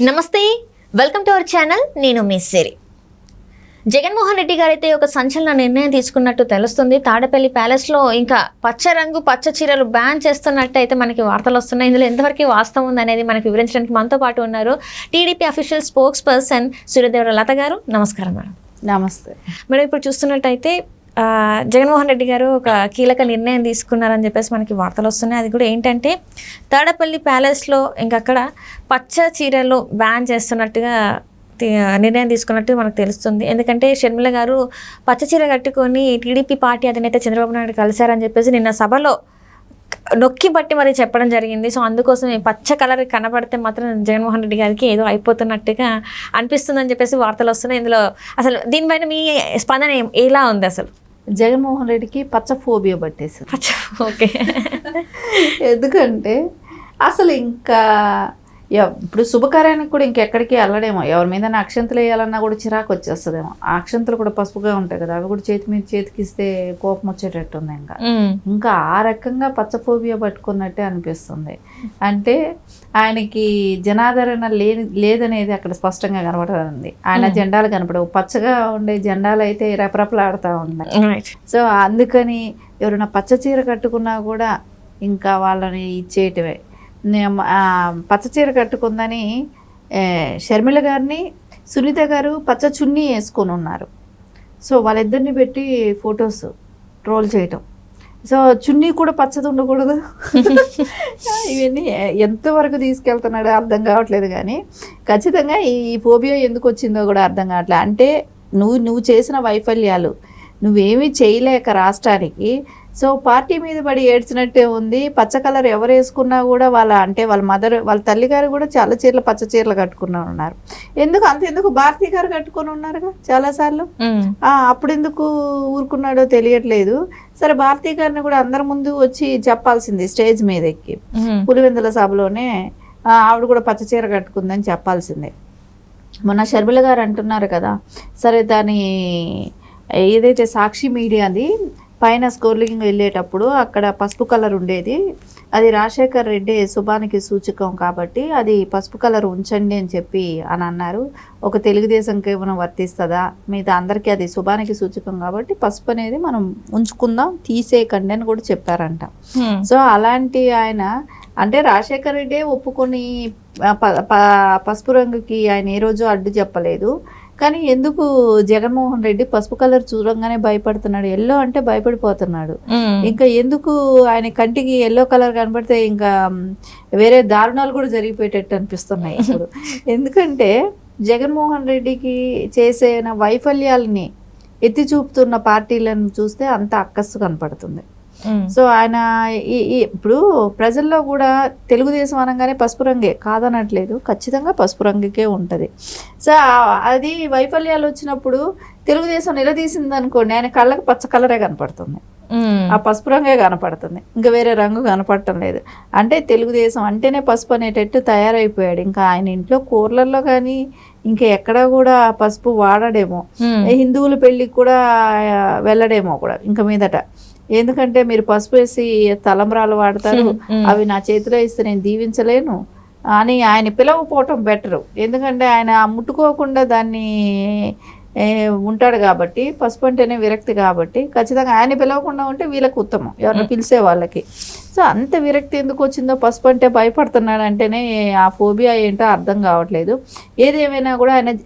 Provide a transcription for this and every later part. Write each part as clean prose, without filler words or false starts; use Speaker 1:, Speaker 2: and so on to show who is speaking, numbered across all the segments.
Speaker 1: నమస్తే, welcome to our channel. నేను మీ సిరి. జగన్మోహన్ రెడ్డి గారు అయితే ఒక సంచలన నిర్ణయం తీసుకున్నట్టు తెలుస్తుంది. తాడేపల్లి ప్యాలెస్లో ఇంకా పచ్చ చీరలు బ్యాన్ చేస్తున్నట్టు అయితే మనకి వార్తలు వస్తున్నాయి. ఇందులో ఎంతవరకు వాస్తవం ఉంది అనేది మనకి వివరించడానికి మనతో పాటు ఉన్నారు TDP official spokesperson Suryadevara Latha garu. నమస్కారం మేడం.
Speaker 2: నమస్తే
Speaker 1: మేడం, ఇప్పుడు చూస్తున్నట్టయితే జగన్మోహన్ రెడ్డి గారు ఒక కీలక నిర్ణయం తీసుకున్నారని చెప్పేసి మనకి వార్తలు వస్తున్నాయి. అది కూడా ఏంటంటే తాడేపల్లి ప్యాలెస్లో ఇంకక్కడ పచ్చ చీరలు బ్యాన్ చేస్తున్నట్టుగా నిర్ణయం తీసుకున్నట్టు మనకు తెలుస్తుంది. ఎందుకంటే షర్మిల గారు పచ్చ చీర కట్టుకొని టీడీపీ పార్టీ అధినేత చంద్రబాబు నాయుడు కలిశారని చెప్పేసి నిన్న సభలో నొక్కి బట్టి మరి చెప్పడం జరిగింది. సో అందుకోసం ఈ పచ్చ కలర్ కనబడితే మాత్రం జగన్మోహన్ రెడ్డి గారికి ఏదో అయిపోతున్నట్టుగా అనిపిస్తుందని చెప్పేసి వార్తలు వస్తున్నాయి. ఇందులో అసలు దీనిపైన మీ స్పందన ఎలా ఉంది? అసలు
Speaker 2: జగన్మోహన్ రెడ్డికి పచ్చ ఫోబియా పట్టేసింది.
Speaker 1: పచ్చ ఓకే.
Speaker 2: ఎందుకంటే అసలు ఇంకా ఇప్పుడు శుభకార్యానికి కూడా ఇంకెక్కడికి వెళ్ళడేమో, ఎవరి మీద అక్షంతలు వేయాలన్నా కూడా చిరాకు వచ్చేస్తుందేమో. ఆ అక్షంతలు కూడా పసుపుగా ఉంటాయి కదా, అవి కూడా చేతి మీద చేతికిస్తే కోపం వచ్చేటట్టు ఉంది. ఇంకా ఆ రకంగా పచ్చ ఫోబియా పట్టుకున్నట్టే అనిపిస్తుంది. అంటే ఆయనకి జనాదరణ లేదనేది అక్కడ స్పష్టంగా కనబడుతుంది. ఆయన జెండాలు కనపడవు, పచ్చగా ఉండే జెండాలు అయితే రెపరెపలాడుతూ ఉన్నాయి. సో అందుకని ఎవరైనా పచ్చ చీర కట్టుకున్నా కూడా ఇంకా వాళ్ళని ఇచ్చేయటమే. పచ్చ చీర కట్టుకుందని షర్మిల గారిని సునీత గారు పచ్చ చున్నీ వేసుకొని ఉన్నారు. సో వాళ్ళిద్దరిని పెట్టి ఫొటోస్ ట్రోల్ చేయటం. సో చున్నీ కూడా పచ్చది ఉండకూడదు. ఇవన్నీ ఎంతవరకు తీసుకెళ్తున్నాడో అర్థం కావట్లేదు. కానీ ఖచ్చితంగా ఈ ఫోబియా ఎందుకు వచ్చిందో కూడా అర్థం కావట్లేదు. అంటే నువ్వు చేసిన వైఫల్యాలు నువ్వేమీ చేయలేక రాష్ట్రానికి, సో పార్టీ మీద పడి ఏడ్చినట్టే ఉంది. పచ్చ కలర్ ఎవరు వేసుకున్నా కూడా వాళ్ళ తల్లిగారు కూడా చాలా చీరలు పచ్చ చీరలు కట్టుకుని ఉన్నారు. ఎందుకు భారతీ గారు కట్టుకొని ఉన్నారుగా చాలాసార్లు. అప్పుడు ఎందుకు ఊరుకున్నాడో తెలియట్లేదు. సరే, భారతీ గారిని కూడా అందరి ముందు వచ్చి చెప్పాల్సింది, స్టేజ్ మీద ఎక్కి పులివెందుల సభలోనే ఆవిడ కూడా పచ్చ చీర కట్టుకుందని చెప్పాల్సిందే. మొన్న షర్మిల గారు అంటున్నారు కదా, సరే దాని ఏదైతే సాక్షి మీడియాది పైన స్కోర్లింగ్ వెళ్ళేటప్పుడు అక్కడ పసుపు కలర్ ఉండేది, అది రాజశేఖర్ రెడ్డి శుభానికి సూచకం కాబట్టి అది పసుపు కలర్ ఉంచండి అని అన్నారు. ఒక తెలుగుదేశంకి ఏమైనా వర్తిస్తుందా? మిగతా అందరికీ అది శుభానికి సూచకం కాబట్టి పసుపు అనేది మనం ఉంచుకుందాం, తీసేయకండి అని కూడా చెప్పారంట. సో అలాంటి ఆయన అంటే రాజశేఖర్ రెడ్డి ఒప్పుకొని పసుపు రంగుకి ఆయన ఏ రోజు అడ్డు చెప్పలేదు. కానీ ఎందుకు జగన్మోహన్ రెడ్డి పసుపు కలర్ చూడంగానే భయపడుతున్నాడు, ఎల్లో అంటే భయపడిపోతున్నాడు. ఇంకా ఎందుకు ఆయన కంటికి ఎల్లో కలర్ కనబడితే ఇంకా వేరే దారుణాలు కూడా జరిగిపోయేటట్టు అనిపిస్తున్నాయి ఇప్పుడు. ఎందుకంటే జగన్మోహన్ రెడ్డికి చేసిన వైఫల్యాలని ఎత్తి చూపుతున్న పార్టీలను చూస్తే అంత అక్కస్సు కనపడుతుంది. సో ఆయన ఇప్పుడు ప్రజల్లో కూడా తెలుగుదేశం అనగానే పసుపు రంగే కాదనట్లేదు, ఖచ్చితంగా పసుపు రంగుకే ఉంటుంది. సో అది వైఫల్యాలు వచ్చినప్పుడు తెలుగుదేశం నిలదీసింది అనుకోండి, ఆయన కళ్ళకి పచ్చ కలరే కనపడుతుంది, ఆ పసుపు రంగే కనపడుతుంది, ఇంకా వేరే రంగు కనపడటం లేదు. అంటే తెలుగుదేశం అంటేనే పసుపు అనేటట్టు తయారైపోయాడు. ఇంకా ఆయన ఇంట్లో కూరలలో కానీ ఇంకా ఎక్కడా కూడా పసుపు వాడడేమో, హిందువుల పెళ్ళికి కూడా వెళ్ళడేమో కూడా ఇంకా మీదట. ఎందుకంటే మీరు పసుపు వేసి తలంబ్రాలు వాడతారు, అవి నా చేతిలో ఇస్తే నేను దీవించలేను అని ఆయన పిలవపోవటం బెటరు. ఎందుకంటే ఆయన ముట్టుకోకుండా దాన్ని ఉంటాడు కాబట్టి, పసుపు అంటేనే విరక్తి కాబట్టి ఖచ్చితంగా ఆయన పిలవకుండా ఉంటే వీళ్ళకి ఉత్తమం, ఎవరిని పిలిచే వాళ్ళకి. సో అంత విరక్తి ఎందుకు వచ్చిందో, పసుపు అంటే భయపడుతున్నాడు అంటేనే ఆ ఫోబియా ఏంటో అర్థం కావట్లేదు. ఏదేమైనా కూడా ఆయన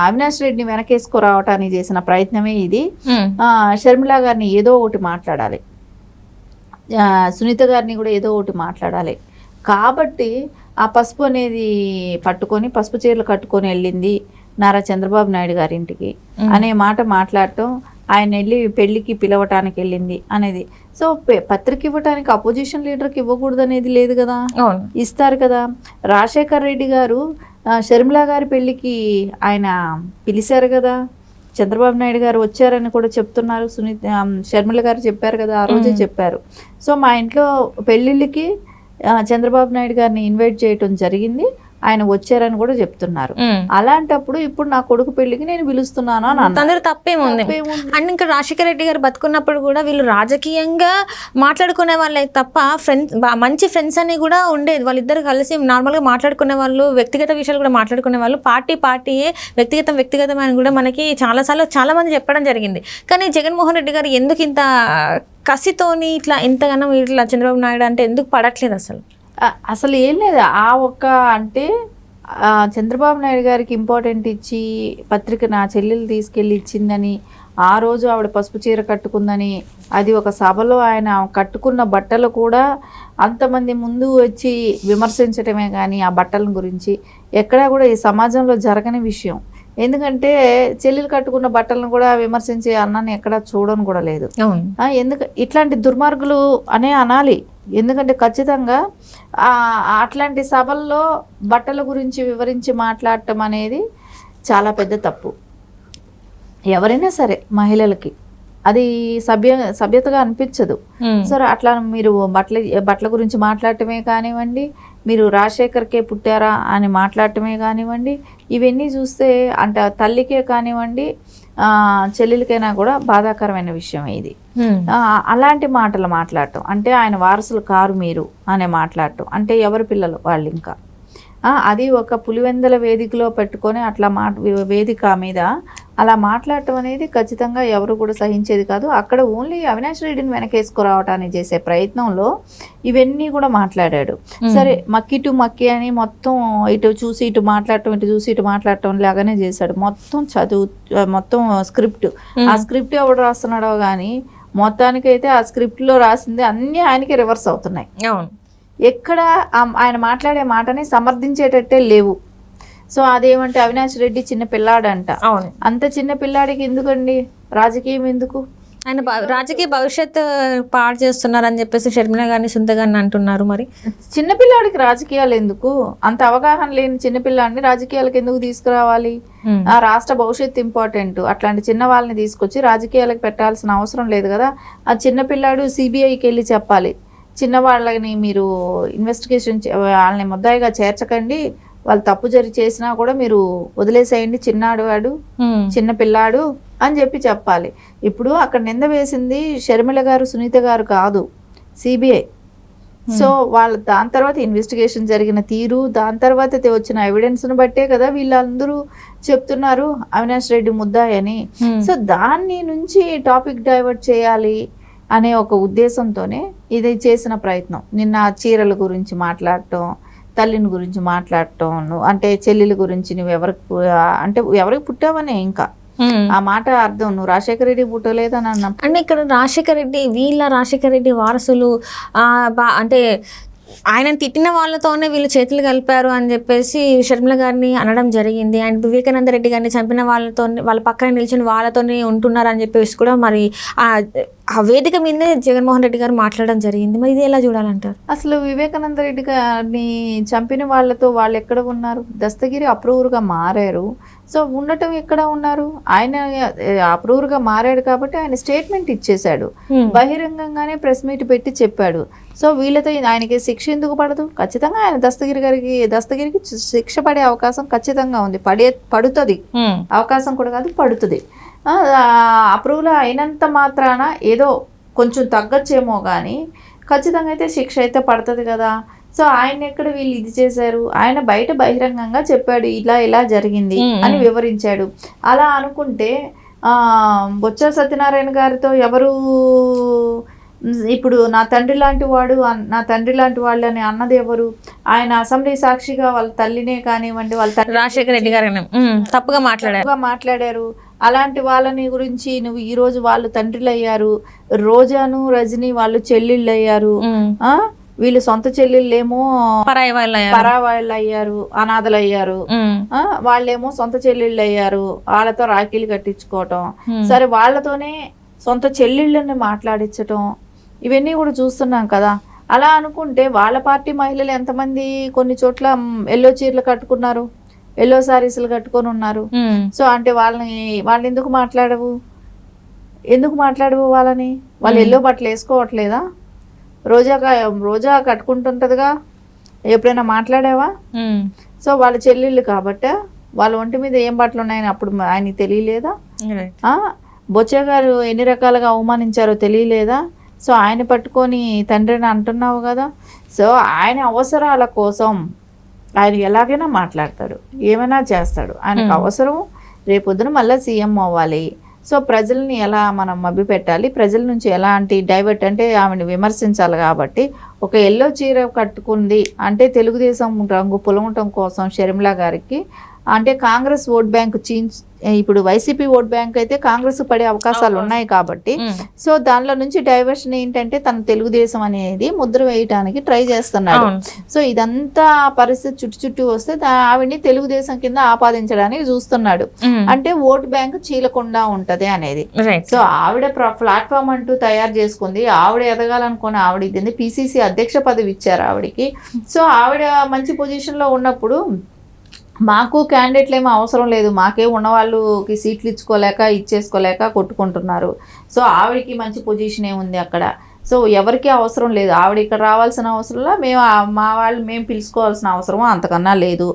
Speaker 2: అవినాష్ రెడ్డిని వెనకేసుకురావటానికి చేసిన ప్రయత్నమే ఇది. షర్మిల గారిని ఏదో ఒకటి మాట్లాడాలి, సునీత గారిని కూడా ఏదో ఒకటి మాట్లాడాలి. కాబట్టి ఆ పసుపు అనేది పట్టుకొని పసుపు చీరలు కట్టుకొని వెళ్ళింది నారా చంద్రబాబు నాయుడు గారి ఇంటికి అనే మాట మాట్లాడటం, ఆయన వెళ్ళి పెళ్లికి పిలవటానికి వెళ్ళింది అనేది. సో పత్రిక ఇవ్వటానికి అపోజిషన్ లీడర్కి ఇవ్వకూడదు అనేది లేదు కదా, ఇస్తారు కదా. రాజశేఖర్ రెడ్డి గారు షర్మిల గారి పెళ్లికి ఆయన పిలిచారు కదా, చంద్రబాబు నాయుడు గారు వచ్చారని కూడా చెప్తున్నారు. షర్మిల గారు చెప్పారు కదా, ఆ రోజే చెప్పారు. సో మా ఇంట్లో పెళ్ళిళ్ళకి చంద్రబాబు నాయుడు గారిని ఇన్వైట్ చేయటం జరిగింది, ఆయన వచ్చారని కూడా చెప్తున్నారు. అలాంటప్పుడు ఇప్పుడు నా కొడుకు పెళ్లికి నేను పిలుస్తున్నాను అని అన్నారు.
Speaker 1: అందరూ తప్పేముంది. అండ్ ఇంకా రాజశేఖర రెడ్డి గారు బతుకున్నప్పుడు కూడా వీళ్ళు రాజకీయంగా మాట్లాడుకునే వాళ్ళే తప్ప ఫ్రెండ్స్, మంచి ఫ్రెండ్స్ అని కూడా ఉండేది. వాళ్ళిద్దరు కలిసి నార్మల్గా మాట్లాడుకునే వాళ్ళు, వ్యక్తిగత విషయాలు కూడా మాట్లాడుకునే వాళ్ళు. పార్టీయే, వ్యక్తిగతం అని కూడా మనకి చాలా మంది చెప్పడం జరిగింది. కానీ జగన్మోహన్ రెడ్డి గారు ఎందుకు ఇంత కసితోని ఇంతగానో ఇట్లా చంద్రబాబు నాయుడు అంటే ఎందుకు పడట్లేదు
Speaker 2: అసలు ఏం లేదు. అంటే చంద్రబాబు నాయుడు గారికి ఇంపార్టెంట్ ఇచ్చి పత్రిక నా చెల్లెలు తీసుకెళ్ళి ఇచ్చిందని, ఆ రోజు ఆవిడ పసుపు చీర కట్టుకుందని, అది ఒక సభలో ఆయన కట్టుకున్న బట్టలు కూడా అంతమంది ముందు వచ్చి విమర్శించడమే కానీ ఆ బట్టల గురించి ఎక్కడా కూడా ఈ సమాజంలో జరగని విషయం. ఎందుకంటే చెల్లెలు కట్టుకున్న బట్టలను కూడా విమర్శించే అన్నాన్ని ఎక్కడా చూడను కూడా లేదు. ఇట్లాంటి దుర్మార్గులు అనే అనాలి. ఎందుకంటే ఖచ్చితంగా అట్లాంటి సభల్లో బట్టల గురించి వివరించి మాట్లాడటం అనేది చాలా పెద్ద తప్పు. ఎవరైనా సరే మహిళలకి అది సభ్యతగా అనిపించదు. సరే అట్లా మీరు బట్టల గురించి మాట్లాడటమే కానివ్వండి, మీరు రాజశేఖర్కే పుట్టారా అని మాట్లాడటమే కానివ్వండి, ఇవన్నీ చూస్తే అంటే తల్లికే కానివ్వండి చెల్లెలకైనా కూడా బాధాకరమైన విషయం ఇది. అలాంటి మాటలు మాట్లాడటం అంటే ఆయన వారసులు కారు మీరు అనే మాట్లాడటం అంటే ఎవరి పిల్లలు వాళ్ళు ఇంకా అది ఒక పులివెందల వేదికలో పెట్టుకొని అట్లా వేదిక మీద అలా మాట్లాడటం అనేది ఖచ్చితంగా ఎవరు కూడా సహించేది కాదు. అక్కడ ఓన్లీ అవినాష్ రెడ్డిని వెనకేసుకురావటానికి చేసే ప్రయత్నంలో ఇవన్నీ కూడా మాట్లాడాడు. సరే మక్కి టు మక్కి అని మొత్తం ఇటు చూసి ఇటు మాట్లాడటం, ఇటు చూసి ఇటు మాట్లాడటం లాగానే చేశాడు. మొత్తం స్క్రిప్ట్, ఆ స్క్రిప్ట్ ఎవడు రాస్తున్నాడో కానీ మొత్తానికైతే ఆ స్క్రిప్ట్లో రాసింది అన్నీ ఆయనకి రివర్స్ అవుతున్నాయి. ఎక్కడ ఆయన మాట్లాడే మాటని సమర్థించేటట్టే లేవు. సో అదేమంటే అవినాష్ రెడ్డి చిన్న పిల్లాడంట. అంత చిన్న పిల్లాడికి ఎందుకండి రాజకీయం ఎందుకు?
Speaker 1: ఆయన రాజకీయ భవిష్యత్తు పాడు చేస్తున్నారని చెప్పేసి షర్మిల గారిని సుందర్ గారిని అంటున్నారు. మరి
Speaker 2: చిన్నపిల్లాడికి రాజకీయాలు ఎందుకు? అంత అవగాహన లేని చిన్నపిల్లాడిని రాజకీయాలకు ఎందుకు తీసుకురావాలి? ఆ రాష్ట్ర భవిష్యత్తు ఇంపార్టెంట్. అట్లాంటి చిన్న వాళ్ళని తీసుకొచ్చి రాజకీయాలకు పెట్టాల్సిన అవసరం లేదు కదా. ఆ చిన్నపిల్లాడు సిబిఐకి వెళ్ళి చెప్పాలి, చిన్నవాళ్ళని మీరు ఇన్వెస్టిగేషన్ వాళ్ళని ముద్దాయిగా చేర్చకండి, వాళ్ళు తప్పు చేసినా కూడా మీరు వదిలేసేయండి, వాడు చిన్న పిల్లాడు అని చెప్పాలి. ఇప్పుడు అక్కడ నింద వేసింది షర్మిల గారు, సునీత గారు కాదు, సిబిఐ. సో వాళ్ళు దాని తర్వాత ఇన్వెస్టిగేషన్ జరిగిన తీరు, దాని తర్వాత వచ్చిన ఎవిడెన్స్ను బట్టే కదా వీళ్ళందరూ చెప్తున్నారు అవినాష్ రెడ్డి ముద్దాయి అని. సో దాన్ని నుంచి టాపిక్ డైవర్ట్ చేయాలి అనే ఒక ఉద్దేశంతోనే ఇది చేసిన ప్రయత్నం. నిన్న చీరల గురించి మాట్లాడటం, తల్లిని గురించి మాట్లాడటం, అంటే చెల్లెల గురించి నువ్వు ఎవరికి పుట్టావనే ఇంకా ఆ మాట అర్థం, నువ్వు రాజశేఖర రెడ్డి పుట్టలేదని అన్నా.
Speaker 1: అంటే ఇక్కడ రాజశేఖర రెడ్డి వారసులు అంటే ఆయన తిట్టిన వాళ్ళతోనే వీళ్ళు చేతులు కలిపారు అని చెప్పేసి షర్మిల గారిని అనడం జరిగింది. అండ్ వివేకానంద రెడ్డి గారిని చంపిన వాళ్ళతో, వాళ్ళ పక్కన నిల్చుని వాళ్ళతోనే ఉంటున్నారు అని చెప్పేసి కూడా మరి ఆ వేదిక మీదే జగన్మోహన్ రెడ్డి గారు మాట్లాడడం జరిగింది. మరి ఇది ఎలా చూడాలంటారు?
Speaker 2: అసలు వివేకానంద రెడ్డి గారిని చంపిన వాళ్ళతో వాళ్ళు ఎక్కడ ఉన్నారు? దస్తగిరి అప్రూవర్గా మారారు. సో ఉండటం ఎక్కడ ఉన్నారు? ఆయన అప్రూవర్గా మారాడు కాబట్టి ఆయన స్టేట్మెంట్ ఇచ్చేశాడు, బహిరంగంగానే ప్రెస్ మీట్ పెట్టి చెప్పాడు. సో వీళ్ళతో ఆయనకి శిక్ష ఎందుకు పడదు? ఖచ్చితంగా ఆయన దస్తగిరికి శిక్ష పడే అవకాశం ఖచ్చితంగా ఉంది. పడుతుంది, అవకాశం కూడా కాదు, పడుతుంది. అప్రూవల్ అయినంత మాత్రాన ఏదో కొంచెం తగ్గచ్చేమో కానీ ఖచ్చితంగా అయితే శిక్ష అయితే పడుతుంది కదా. సో ఆయన ఎక్కడ వీళ్ళు ఇది చేశారు? ఆయన బయట బహిరంగంగా చెప్పాడు, ఇలా జరిగింది అని వివరించాడు. అలా అనుకుంటే బొత్స సత్యనారాయణ గారితో ఎవరు ఇప్పుడు నా తండ్రి లాంటి వాళ్ళు అని అన్నది ఎవరు? ఆయన అసెంబ్లీ సాక్షిగా వాళ్ళ తల్లినే కానివ్వండి, వాళ్ళ
Speaker 1: రాజశేఖర రెడ్డి గారు తప్పుగా
Speaker 2: మాట్లాడారు. అలాంటి వాళ్ళని గురించి నువ్వు ఈ రోజు వాళ్ళు తండ్రులు అయ్యారు, రోజాను రజని వాళ్ళు చెల్లెళ్ళు అయ్యారు, వీళ్ళు సొంత చెల్లెళ్ళేమో పరాయి వాళ్ళు అయ్యారు, అనాథలు అయ్యారు, వాళ్ళేమో సొంత చెల్లెళ్ళు అయ్యారు, వాళ్ళతో రాఖీలు కట్టించుకోవటం, సరే వాళ్ళతోనే సొంత చెల్లెళ్ళని మాట్లాడించటం, ఇవన్నీ కూడా చూస్తున్నాం కదా. అలా అనుకుంటే వాళ్ళ పార్టీ మహిళలు ఎంతమంది కొన్ని చోట్ల ఎల్లో చీరలు కట్టుకున్నారు, ఎల్లో సారీస్లు కట్టుకొని ఉన్నారు. సో అంటే వాళ్ళు ఎందుకు మాట్లాడవు వాళ్ళని? వాళ్ళు ఎల్లో బట్టలు వేసుకోవట్లేదా? రోజా కట్టుకుంటుంటదిగా, ఎప్పుడైనా మాట్లాడావా? సో వాళ్ళ చెల్లెళ్ళు కాబట్టి వాళ్ళ ఒంటి మీద ఏం బట్టలు ఉన్నాయని అప్పుడు ఆయనకి తెలియలేదా? బొచ్చ గారు ఎన్ని రకాలుగా అవమానించారో తెలియలేదా? సో ఆయన పట్టుకొని తండ్రిని అంటున్నావు కదా. సో ఆయన అవసరాల కోసం ఆయన ఎలాగైనా మాట్లాడతాడు, ఏమైనా చేస్తాడు. ఆయనకు అవసరం రేపొద్దున మళ్ళీ సీఎం అవ్వాలి. సో ప్రజల్ని ఎలా మనం మభ్యపెట్టాలి, ప్రజల నుంచి ఎలాంటి డైవర్ట్ అంటే ఆమెను విమర్శించాలి. కాబట్టి ఒక ఎల్లో చీర కట్టుకుంది అంటే తెలుగుదేశం రంగు పులమటం కోసం షర్మిల గారికి అంటే కాంగ్రెస్ ఓట్ బ్యాంక్ ఇప్పుడు వైసీపీ ఓట్ బ్యాంక్ అయితే కాంగ్రెస్ పడే అవకాశాలు ఉన్నాయి కాబట్టి సో దానిలో నుంచి డైవర్షన్ ఏంటంటే తన తెలుగుదేశం అనేది ముద్ర వేయటానికి ట్రై చేస్తున్నాడు. సో ఇదంతా పరిస్థితి చుట్టూ వస్తే ఆవిడ్ని తెలుగుదేశం కింద ఆపాదించడానికి చూస్తున్నాడు. అంటే ఓట్ బ్యాంక్ చీలకుండా ఉంటది అనేది. సో ఆవిడ ప్లాట్ఫామ్ అంటూ తయారు చేసుకుంది. ఆవిడ ఎదగాలనుకుని ఆవిడ ఇది పిసిసి అధ్యక్ష పదవి ఇచ్చారు ఆవిడికి. సో ఆవిడ మంచి పొజిషన్ లో ఉన్నప్పుడు మాకు క్యాండిడేట్లు ఏమో అవసరం లేదు, మాకే ఉన్న వాళ్ళకి సీట్లు ఇచ్చేసుకోలేక కొట్టుకుంటున్నారు. సో ఆవిడకి మంచి పొజిషన్ ఏముంది అక్కడ. సో ఎవరికి అవసరం లేదు, ఆవిడ ఇక్కడ రావాల్సిన అవసరంలో మా వాళ్ళు మేము పిలుచుకోవాల్సిన అవసరం అంతకన్నా లేదు.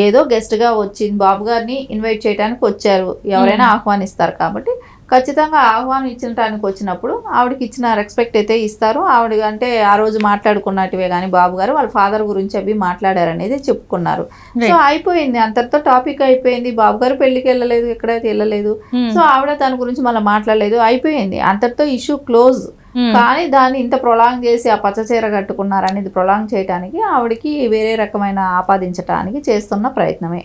Speaker 2: ఏదో గెస్ట్ గా వచ్చింది, బాబు గారిని ఇన్వైట్ చేయడానికి వచ్చారు, ఎవరైనా ఆహ్వానిస్తారు కాబట్టి ఖచ్చితంగా ఆహ్వానం ఇచ్చడానికి వచ్చినప్పుడు ఆవిడకి ఇచ్చిన రెస్పెక్ట్ అయితే ఇస్తారు. ఆవిడ అంటే ఆ రోజు మాట్లాడుకున్నట్టువే కానీ బాబు గారు వాళ్ళ ఫాదర్ గురించి అవి మాట్లాడారనేది చెప్పుకున్నారు. సో అయిపోయింది, అంతటితో టాపిక్ అయిపోయింది. బాబు గారు పెళ్లికి వెళ్ళలేదు, ఎక్కడైతే వెళ్ళలేదు. సో ఆవిడ తన గురించి మళ్ళీ మాట్లాడలేదు, అయిపోయింది, అంతటితో ఇష్యూ క్లోజ్. కానీ దాన్ని ఇంత ప్రొలాంగ్ చేసి ఆ పచ్చ చీర కట్టుకున్నారనేది ప్రొలాంగ్ చేయడానికి ఆవిడకి వేరే రకమైన ఆపాదించడానికి చేస్తున్న ప్రయత్నమే.